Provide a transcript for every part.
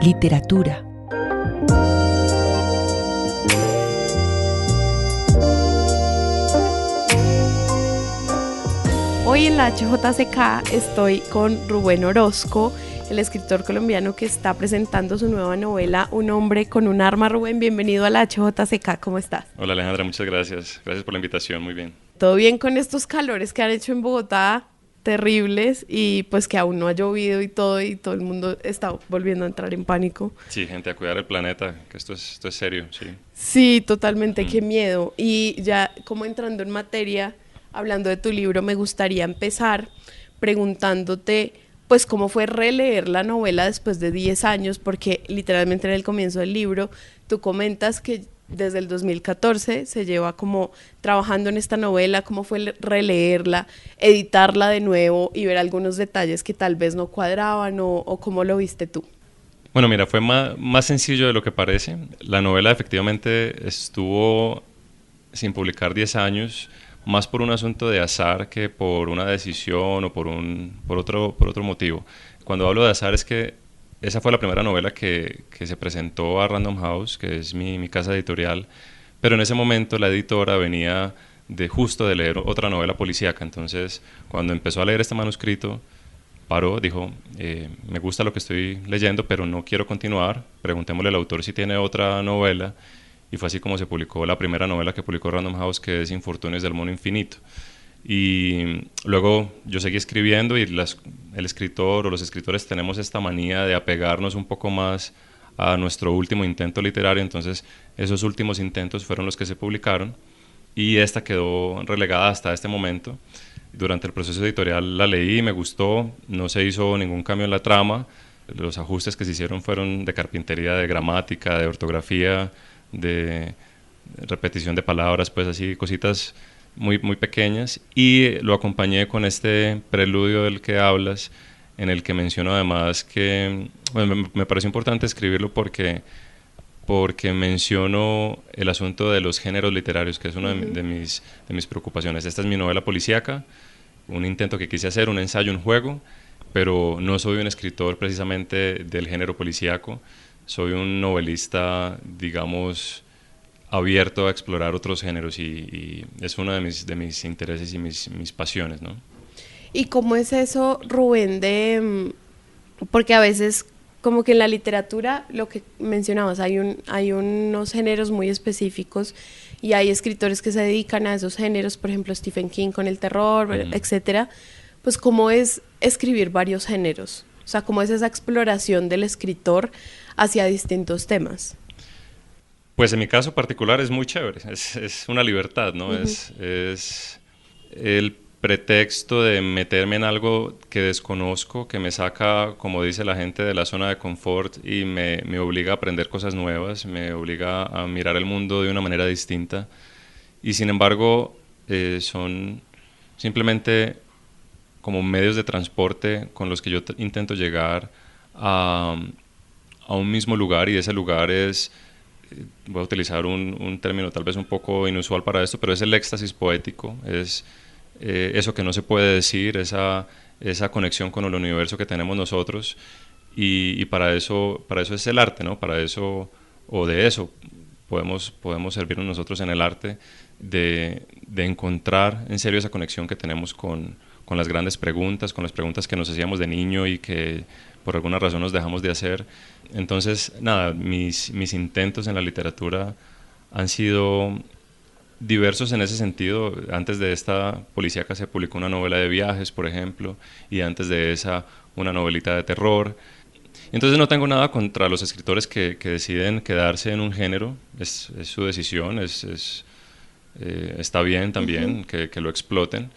Literatura. Hoy en la HJCK estoy con Rubén Orozco, el escritor colombiano que está presentando su nueva novela Un hombre con un arma. Rubén, bienvenido a la HJCK, ¿cómo estás? Hola Alejandra, muchas gracias. Gracias por la invitación, muy bien. ¿Todo bien con estos calores que han hecho en Bogotá? Terribles, y pues que aún no ha llovido y todo el mundo está volviendo a entrar en pánico. Sí, gente, a cuidar el planeta, que esto es serio, sí. Sí, totalmente, qué miedo. Y ya como entrando en materia, hablando de tu libro, me gustaría empezar preguntándote, pues, cómo fue releer la novela después de 10 años, porque literalmente en el comienzo del libro tú comentas que desde el 2014 se lleva como trabajando en esta novela. ¿Cómo fue releerla, editarla de nuevo y ver algunos detalles que tal vez no cuadraban o cómo lo viste tú? Bueno, mira, fue más sencillo de lo que parece. La novela efectivamente estuvo sin publicar 10 años, más por un asunto de azar que por una decisión o por otro motivo. Cuando hablo de azar es que esa fue la primera novela que se presentó a Random House, que es mi casa editorial, pero en ese momento la editora venía justo de leer otra novela policíaca. Entonces, cuando empezó a leer este manuscrito, paró, dijo, me gusta lo que estoy leyendo, pero no quiero continuar, preguntémosle al autor si tiene otra novela, y fue así como se publicó la primera novela que publicó Random House, que es Infortunios del Mono Infinito. Y luego yo seguí escribiendo, y el escritor o los escritores tenemos esta manía de apegarnos un poco más a nuestro último intento literario. Entonces esos últimos intentos fueron los que se publicaron, y esta quedó relegada hasta este momento. Durante el proceso editorial la leí, me gustó, no se hizo ningún cambio en la trama, los ajustes que se hicieron fueron de carpintería, de gramática, de ortografía, de repetición de palabras, pues así, cositas muy pequeñas, y lo acompañé con este preludio del que hablas, en el que menciono además que, bueno, me pareció importante escribirlo porque menciono el asunto de los géneros literarios, que es una de mis preocupaciones. Esta es mi novela policíaca, un intento que quise hacer, un ensayo, un juego, pero no soy un escritor precisamente del género policíaco, soy un novelista, digamos, abierto a explorar otros géneros, y es uno de mis intereses y mis pasiones, ¿no? ¿Y cómo es eso, Rubén, porque a veces como que en la literatura, lo que mencionabas, hay unos géneros muy específicos y hay escritores que se dedican a esos géneros, por ejemplo Stephen King con el terror, etcétera? Pues ¿cómo es escribir varios géneros? O sea, ¿cómo es esa exploración del escritor hacia distintos temas? Pues en mi caso particular es muy chévere, es una libertad, ¿no? Es el pretexto de meterme en algo que desconozco, que me saca, como dice la gente, de la zona de confort, y me obliga a aprender cosas nuevas, me obliga a mirar el mundo de una manera distinta, y sin embargo son simplemente como medios de transporte con los que yo intento llegar a un mismo lugar, y ese lugar es, voy a utilizar un término tal vez un poco inusual para esto, pero es el éxtasis poético, es eso que no se puede decir, esa conexión con el universo que tenemos nosotros, y para eso es el arte, ¿no? Para eso, o de eso, podemos servirnos nosotros en el arte, de encontrar en serio esa conexión que tenemos con las grandes preguntas, con las preguntas que nos hacíamos de niño y que por alguna razón nos dejamos de hacer. Entonces, nada, mis intentos en la literatura han sido diversos en ese sentido. Antes de esta policíaca se publicó una novela de viajes, por ejemplo, y antes de esa una novelita de terror. Entonces no tengo nada contra los escritores que deciden quedarse en un género, es su decisión, está bien también que lo exploten,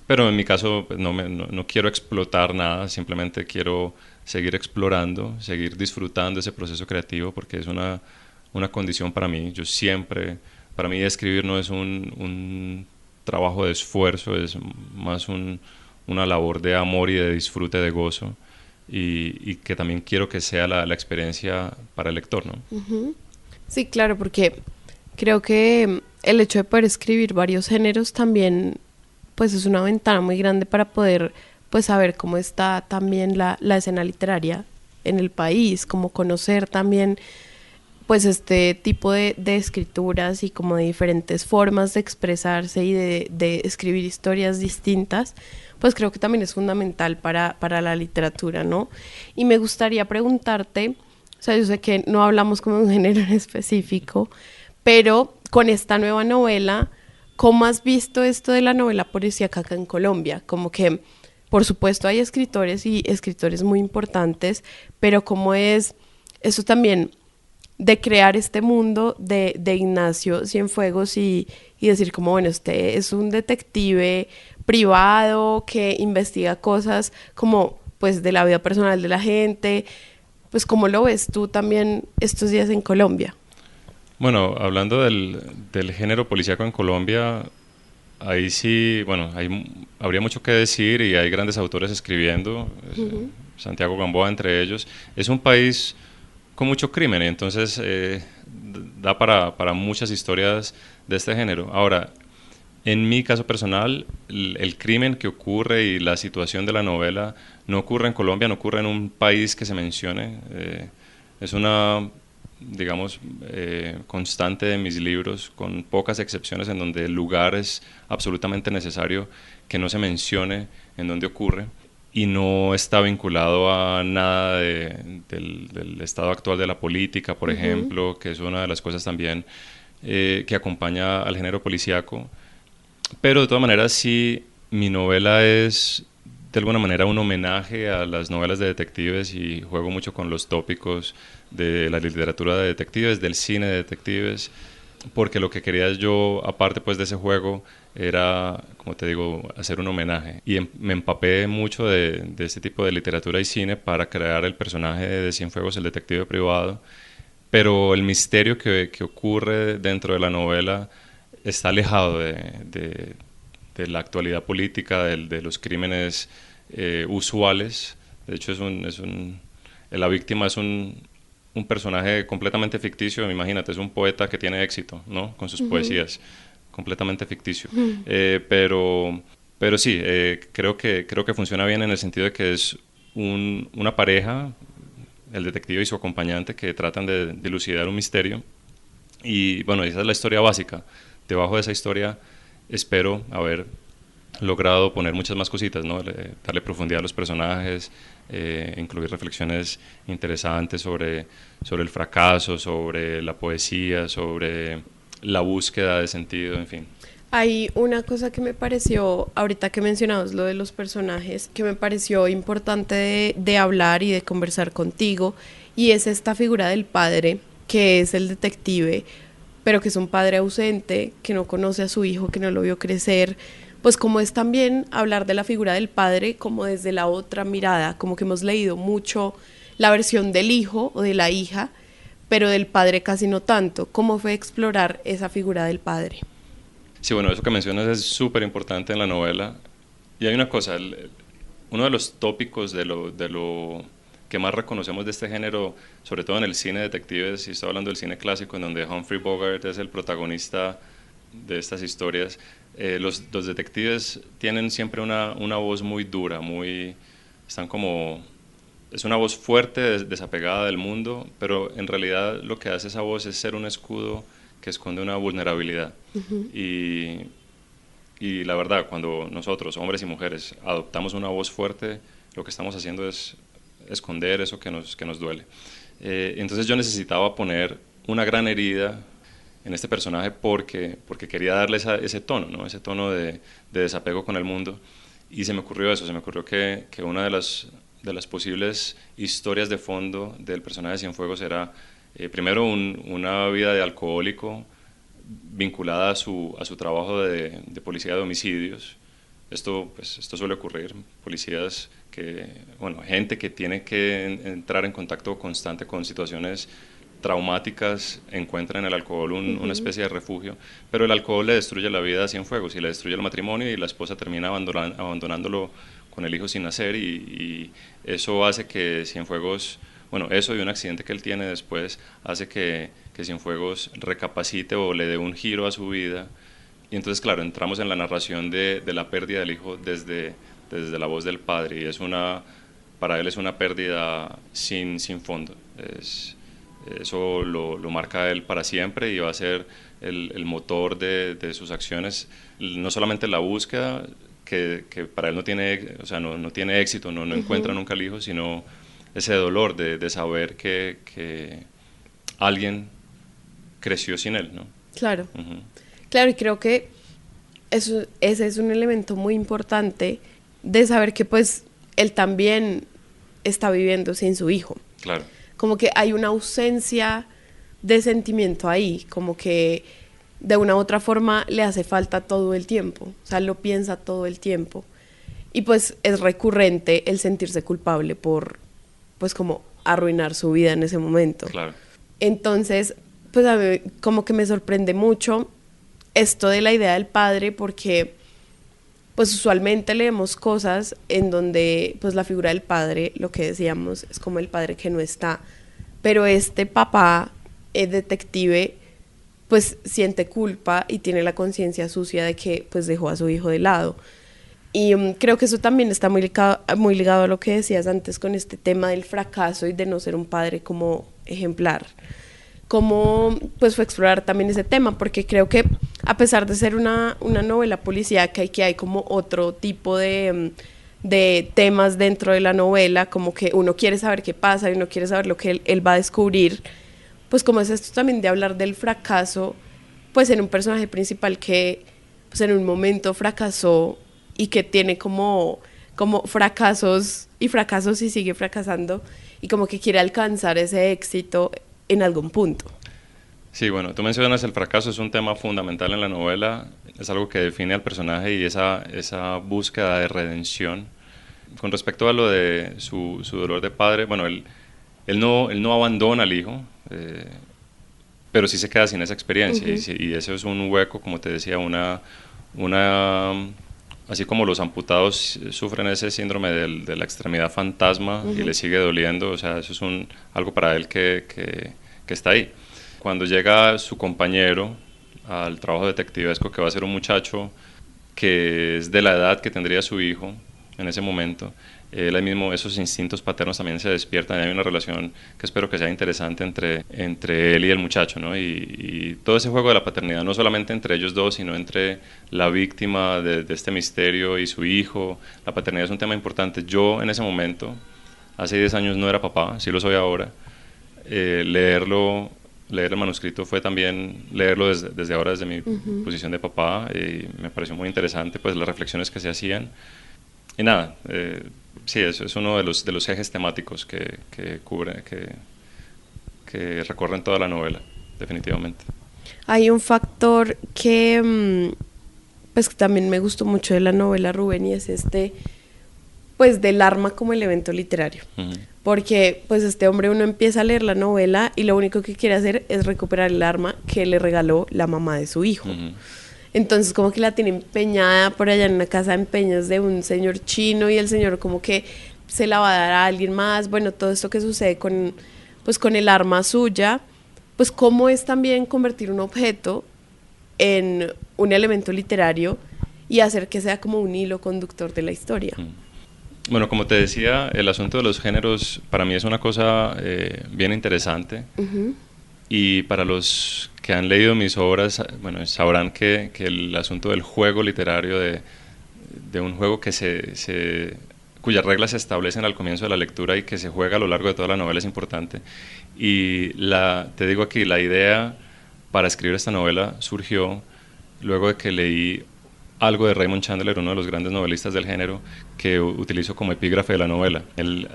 pero en mi caso pues, no quiero explotar nada, simplemente quiero seguir explorando, seguir disfrutando ese proceso creativo, porque es una condición para mí. Para mí escribir no es un trabajo de esfuerzo, es más una labor de amor y de disfrute, de gozo, y que también quiero que sea la experiencia para el lector, ¿no? Sí, claro, porque creo que el hecho de poder escribir varios géneros también pues es una ventana muy grande para poder pues saber cómo está también la escena literaria en el país, como conocer también pues este tipo de escrituras y como de diferentes formas de expresarse y de escribir historias distintas, pues creo que también es fundamental para la literatura, ¿no? Y me gustaría preguntarte, o sea, yo sé que no hablamos como de un género en específico, pero con esta nueva novela, ¿cómo has visto esto de la novela policíaca acá en Colombia? Como que, por supuesto, hay escritores y escritores muy importantes, pero ¿cómo es eso también de crear este mundo de Ignacio Cienfuegos y decir como, bueno, este es un detective privado que investiga cosas como pues de la vida personal de la gente, pues cómo lo ves tú también estos días en Colombia? Bueno, hablando del género policíaco en Colombia, ahí sí, bueno, habría mucho que decir y hay grandes autores escribiendo, Santiago Gamboa entre ellos. Es un país con mucho crimen y entonces da para muchas historias de este género. Ahora, en mi caso personal, el crimen que ocurre y la situación de la novela no ocurre en Colombia, no ocurre en un país que se mencione. Es una, digamos, constante de mis libros, con pocas excepciones en donde el lugar es absolutamente necesario que no se mencione en donde ocurre y no está vinculado a nada del estado actual de la política, por ejemplo, que es una de las cosas también que acompaña al género policíaco. Pero de todas maneras, sí, mi novela es de alguna manera un homenaje a las novelas de detectives y juego mucho con los tópicos de la literatura de detectives, del cine de detectives, porque lo que quería yo, aparte pues de ese juego, era, como te digo, hacer un homenaje. Y me empapé mucho de este tipo de literatura y cine para crear el personaje de Cienfuegos, el detective privado, pero el misterio que ocurre dentro de la novela está alejado de la actualidad política, de los crímenes usuales. De hecho, la víctima es un personaje completamente ficticio. Imagínate, es un poeta que tiene éxito, ¿no? Con sus poesías, completamente ficticio. Pero sí, creo que funciona bien en el sentido de que es una pareja, el detective y su acompañante, que tratan de dilucidar un misterio. Y bueno, esa es la historia básica. Debajo de esa historia espero haber logrado poner muchas más cositas, ¿no? Darle profundidad a los personajes, incluir reflexiones interesantes sobre el fracaso, sobre la poesía, sobre la búsqueda de sentido, en fin. Hay una cosa que me pareció, ahorita que mencionabas lo de los personajes, que me pareció importante de hablar y de conversar contigo, y es esta figura del padre, que es el detective, pero que es un padre ausente, que no conoce a su hijo, que no lo vio crecer, pues como es también hablar de la figura del padre como desde la otra mirada, como que hemos leído mucho la versión del hijo o de la hija, pero del padre casi no tanto. ¿Cómo fue explorar esa figura del padre? Sí, bueno, eso que mencionas es súper importante en la novela. Y hay una cosa, uno de los tópicos de lo que más reconocemos de este género, sobre todo en el cine de detectives, y estoy hablando del cine clásico, en donde Humphrey Bogart es el protagonista de estas historias, los detectives tienen siempre una voz muy dura, están como, es una voz fuerte, desapegada del mundo, pero en realidad lo que hace esa voz es ser un escudo que esconde una vulnerabilidad. Y, y la verdad, cuando nosotros, hombres y mujeres, adoptamos una voz fuerte, lo que estamos haciendo es esconder eso que nos duele. Entonces yo necesitaba poner una gran herida en este personaje porque quería darle ese tono, ¿no? Ese tono de desapego con el mundo. Y se me ocurrió eso, se me ocurrió que una de las posibles historias de fondo del personaje de Cienfuegos era, primero, una vida de alcohólico vinculada a su trabajo de policía de homicidios. Esto suele ocurrir, policías bueno, gente que tiene que entrar en contacto constante con situaciones traumáticas, encuentra en el alcohol una especie de refugio, pero el alcohol le destruye la vida a Cienfuegos y le destruye el matrimonio y la esposa termina abandonándolo con el hijo sin nacer y eso hace que Cienfuegos, bueno, eso y un accidente que él tiene después hace que Cienfuegos recapacite o le dé un giro a su vida. Y entonces, claro, entramos en la narración de la pérdida del hijo desde la voz del padre y es para él es una pérdida sin fondo. Eso lo marca a él para siempre y va a ser el motor de sus acciones, no solamente la búsqueda, que para él no tiene, o sea, no tiene éxito, no encuentra nunca al hijo, sino ese dolor de saber que alguien creció sin él, ¿no? Claro, claro, y creo que ese es un elemento muy importante de saber que pues él también está viviendo sin su hijo. Claro. Como que hay una ausencia de sentimiento ahí, como que de una u otra forma le hace falta todo el tiempo, o sea, lo piensa todo el tiempo. Y pues es recurrente el sentirse culpable por, pues como arruinar su vida en ese momento. Claro. Entonces, pues a mí como que me sorprende mucho esto de la idea del padre, porque pues usualmente leemos cosas en donde pues la figura del padre, lo que decíamos, es como el padre que no está, pero este papá, detective, pues siente culpa y tiene la conciencia sucia de que pues dejó a su hijo de lado. Y creo que eso también está muy ligado a lo que decías antes con este tema del fracaso y de no ser un padre como ejemplar. Cómo pues fue explorar también ese tema, porque creo que a pesar de ser una novela policíaca y que hay como otro tipo de temas dentro de la novela, como que uno quiere saber qué pasa y uno quiere saber lo que él va a descubrir, pues como es esto también de hablar del fracaso, pues en un personaje principal que pues en un momento fracasó y que tiene como fracasos y sigue fracasando y como que quiere alcanzar ese éxito en algún punto. Sí, bueno, tú mencionas el fracaso, es un tema fundamental en la novela, es algo que define al personaje y esa búsqueda de redención. Con respecto a lo de su dolor de padre, bueno, él no abandona al hijo, pero sí se queda sin esa experiencia y eso es un hueco, como te decía, así como los amputados sufren ese síndrome de la extremidad fantasma y le sigue doliendo, o sea, eso es algo para él que está ahí. Cuando llega su compañero al trabajo detectivesco, que va a ser un muchacho que es de la edad que tendría su hijo en ese momento, él mismo, esos instintos paternos también se despiertan y hay una relación que espero que sea interesante entre él y el muchacho, ¿no? Y todo ese juego de la paternidad, no solamente entre ellos dos, sino entre la víctima de este misterio y su hijo. La paternidad es un tema importante. Yo en ese momento, hace 10 años no era papá, sí lo soy ahora. Leer el manuscrito fue también leerlo desde ahora, desde mi posición de papá, y me pareció muy interesante pues las reflexiones que se hacían. Y nada, sí, eso es uno de los ejes temáticos que recorren toda la novela, definitivamente. Hay un factor que pues que también me gustó mucho de la novela, Rubén, y es pues del arma como elemento literario. Porque pues este hombre, uno empieza a leer la novela y lo único que quiere hacer es recuperar el arma que le regaló la mamá de su hijo. Entonces como que la tiene empeñada por allá en una casa de empeños de un señor chino y el señor como que se la va a dar a alguien más. Bueno, todo esto que sucede con el arma suya, pues cómo es también convertir un objeto en un elemento literario y hacer que sea como un hilo conductor de la historia. Bueno, como te decía, el asunto de los géneros para mí es una cosa bien interesante. Y para los que han leído mis obras, bueno, sabrán que el asunto del juego literario, de un juego cuyas reglas se establecen al comienzo de la lectura y que se juega a lo largo de toda la novela es importante. Y te digo aquí, la idea para escribir esta novela surgió luego de que leí algo de Raymond Chandler, uno de los grandes novelistas del género, que utilizo como epígrafe de la novela. Él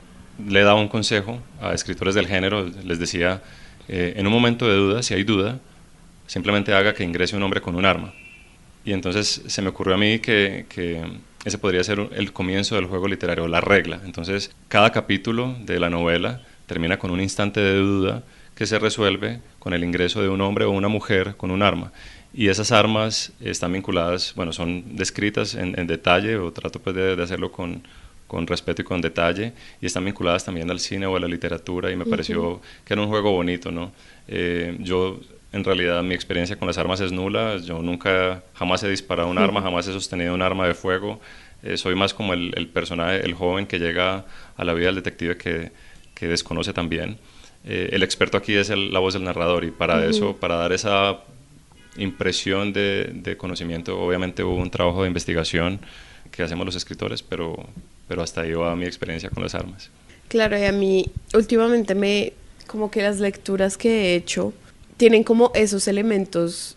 le daba un consejo a escritores del género, les decía: en un momento de duda, si hay duda, simplemente haga que ingrese un hombre con un arma. Y entonces se me ocurrió a mí que ese podría ser el comienzo del juego literario, la regla. Entonces cada capítulo de la novela termina con un instante de duda que se resuelve con el ingreso de un hombre o una mujer con un arma. Y esas armas están vinculadas, bueno, son descritas en detalle, o trato pues de hacerlo con respeto y con detalle, y están vinculadas también al cine o a la literatura, y me pareció que era un juego bonito, ¿no? Yo, en realidad, mi experiencia con las armas es nula. Yo jamás he disparado un arma, jamás he sostenido un arma de fuego. soy más como el personaje, el joven que llega a la vida del detective que desconoce también. El experto aquí es la voz del narrador y para eso, para dar esa impresión de conocimiento, obviamente hubo un trabajo de investigación que hacemos los escritores, pero hasta ahí va mi experiencia con las armas. Claro, y a mí últimamente como que las lecturas que he hecho tienen como esos elementos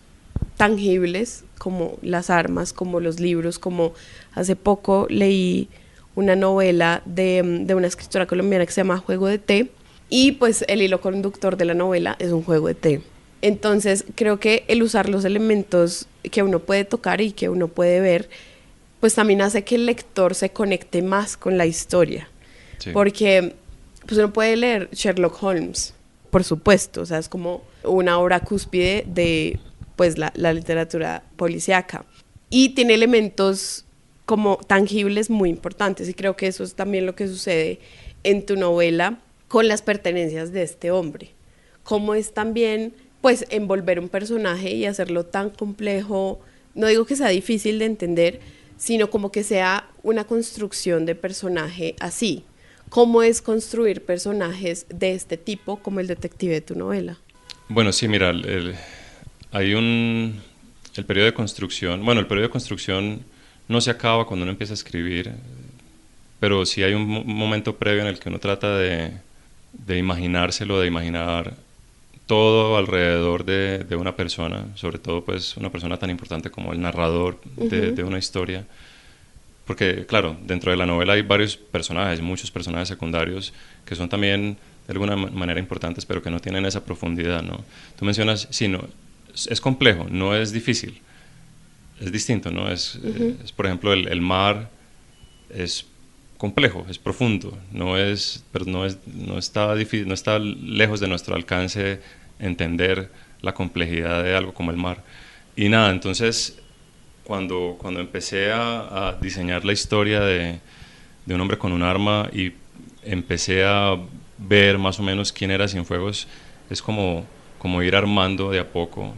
tangibles, como las armas, como los libros, como hace poco leí una novela de una escritora colombiana que se llama Juego de Té, y pues el hilo conductor de la novela es un juego de té. Entonces creo que el usar los elementos que uno puede tocar y que uno puede ver, pues también hace que el lector se conecte más con la historia. Sí. Porque pues uno puede leer Sherlock Holmes, por supuesto, o sea, es como una obra cúspide de pues la literatura policíaca. Y tiene elementos como tangibles muy importantes, y creo que eso es también lo que sucede en tu novela con las pertenencias de este hombre. Cómo es también pues envolver un personaje y hacerlo tan complejo, no digo que sea difícil de entender, sino como que sea una construcción de personaje así. ¿Cómo es construir personajes de este tipo como el detective de tu novela? Bueno, sí, mira, hay el periodo de construcción, bueno, el periodo de construcción no se acaba cuando uno empieza a escribir, pero sí hay un momento previo en el que uno trata de imaginárselo, de imaginar todo alrededor de una persona, sobre todo pues una persona tan importante como el narrador de una historia, porque claro, dentro de la novela hay varios personajes, muchos personajes secundarios que son también de alguna manera importantes, pero que no tienen esa profundidad, ¿no? Tú mencionas, sí, no, es complejo, no es difícil, es distinto, ¿no? Es por ejemplo, el mar es complejo, es profundo, pero no está difícil, no está lejos de nuestro alcance entender la complejidad de algo como el mar. Y nada, entonces cuando empecé a diseñar la historia de un hombre con un arma y empecé a ver más o menos quién era Cienfuegos, es como ir armando de a poco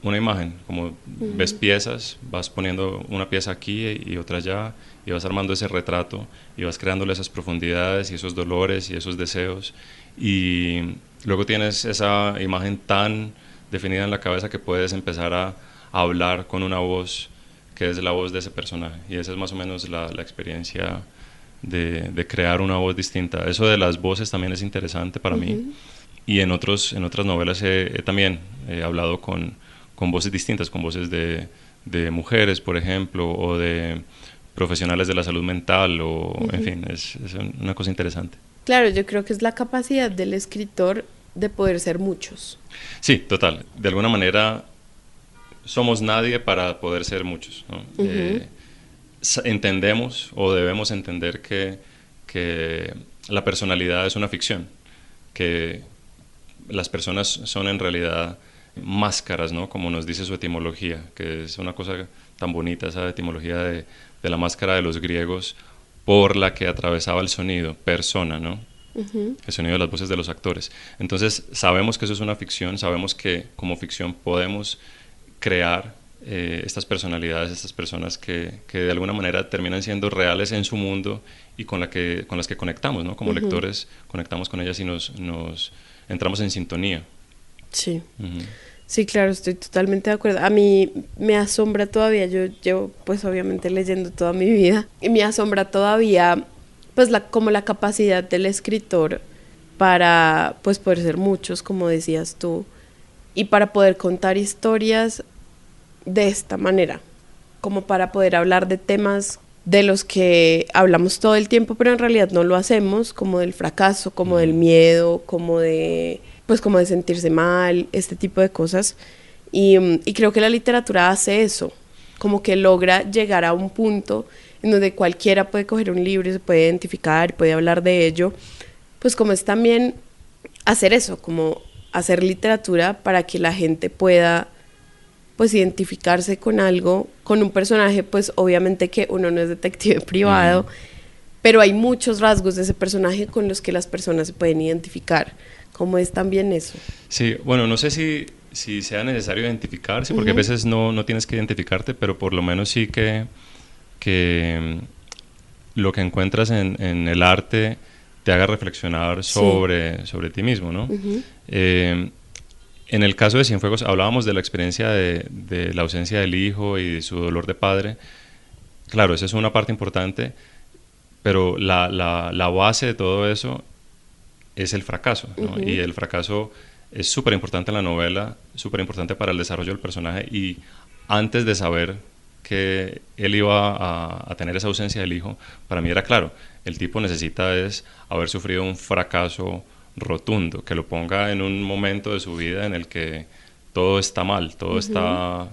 una imagen, como ves piezas, vas poniendo una pieza aquí y otra allá, y vas armando ese retrato, y vas creándole esas profundidades y esos dolores y esos deseos, y luego tienes esa imagen tan definida en la cabeza que puedes empezar a hablar con una voz que es la voz de ese personaje, y esa es más o menos la experiencia de crear una voz distinta. Eso de las voces también es interesante para mí, y en otras novelas también he hablado con voces distintas, con voces de mujeres, por ejemplo, o de profesionales de la salud mental, o en fin, es una cosa interesante. Claro, yo creo que es la capacidad del escritor de poder ser muchos. Sí, total. De alguna manera somos nadie para poder ser muchos, ¿no? Entendemos o debemos entender que la personalidad es una ficción, que las personas son en realidad máscaras, ¿no? Como nos dice su etimología, que es una cosa tan bonita, esa etimología de la máscara de los griegos, por la que atravesaba el sonido, persona, ¿no? El sonido de las voces de los actores. Entonces sabemos que eso es una ficción, sabemos que como ficción podemos crear estas personalidades, estas personas que de alguna manera terminan siendo reales en su mundo y con las que conectamos, ¿no? Como lectores conectamos con ellas y nos entramos en sintonía. Sí. Sí, claro, estoy totalmente de acuerdo. A mí me asombra todavía, yo llevo pues obviamente leyendo toda mi vida, y me asombra todavía pues como la capacidad del escritor para pues poder ser muchos, como decías tú, y para poder contar historias de esta manera, como para poder hablar de temas de los que hablamos todo el tiempo, pero en realidad no lo hacemos, como del fracaso, como del miedo, como de sentirse mal, este tipo de cosas. Y creo que la literatura hace eso, como que logra llegar a un punto en donde cualquiera puede coger un libro y se puede identificar, puede hablar de ello, pues como es también hacer eso, como hacer literatura para que la gente pueda pues identificarse con algo, con un personaje, pues obviamente que uno no es detective privado, pero hay muchos rasgos de ese personaje con los que las personas se pueden identificar. ¿Cómo es también eso? Sí, bueno, no sé si sea necesario identificarse, porque a veces no tienes que identificarte, pero por lo menos sí que que lo que encuentras en el arte te haga reflexionar sobre ti mismo, ¿no? En el caso de Cienfuegos hablábamos de la experiencia de la ausencia del hijo y de su dolor de padre. Claro, esa es una parte importante, pero la base de todo eso es el fracaso, ¿no? Y el fracaso es súper importante en la novela, súper importante para el desarrollo del personaje, y antes de saber que él iba a tener esa ausencia del hijo, para mí era claro, el tipo necesita haber sufrido un fracaso rotundo, que lo ponga en un momento de su vida en el que todo está mal, todo está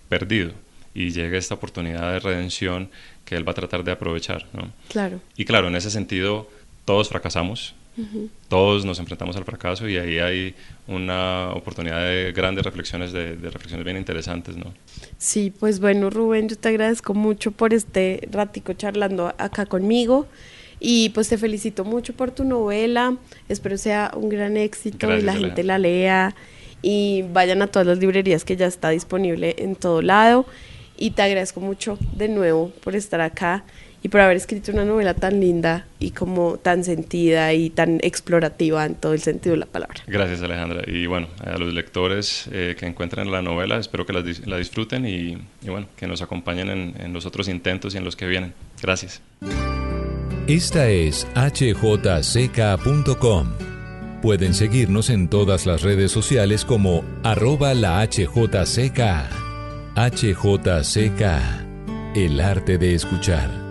perdido, y llegue esta oportunidad de redención que él va a tratar de aprovechar, ¿no? Claro. Y claro, en ese sentido, todos fracasamos, todos nos enfrentamos al fracaso, y ahí hay una oportunidad de grandes reflexiones, de reflexiones bien interesantes, ¿no? Sí, pues bueno, Rubén, yo te agradezco mucho por este ratico charlando acá conmigo, y pues te felicito mucho por tu novela, espero sea un gran éxito. Gracias, y la gente la lea, y vayan a todas las librerías, que ya está disponible en todo lado, y te agradezco mucho de nuevo por estar acá y por haber escrito una novela tan linda y como tan sentida y tan explorativa en todo el sentido de la palabra. Gracias, Alejandra, y bueno, a los lectores que encuentren la novela, espero que la disfruten y bueno, que nos acompañen en los otros intentos y en los que vienen. Gracias. Esta es hjck.com. Pueden seguirnos en todas las redes sociales como @lahjck. HJCK, el arte de escuchar.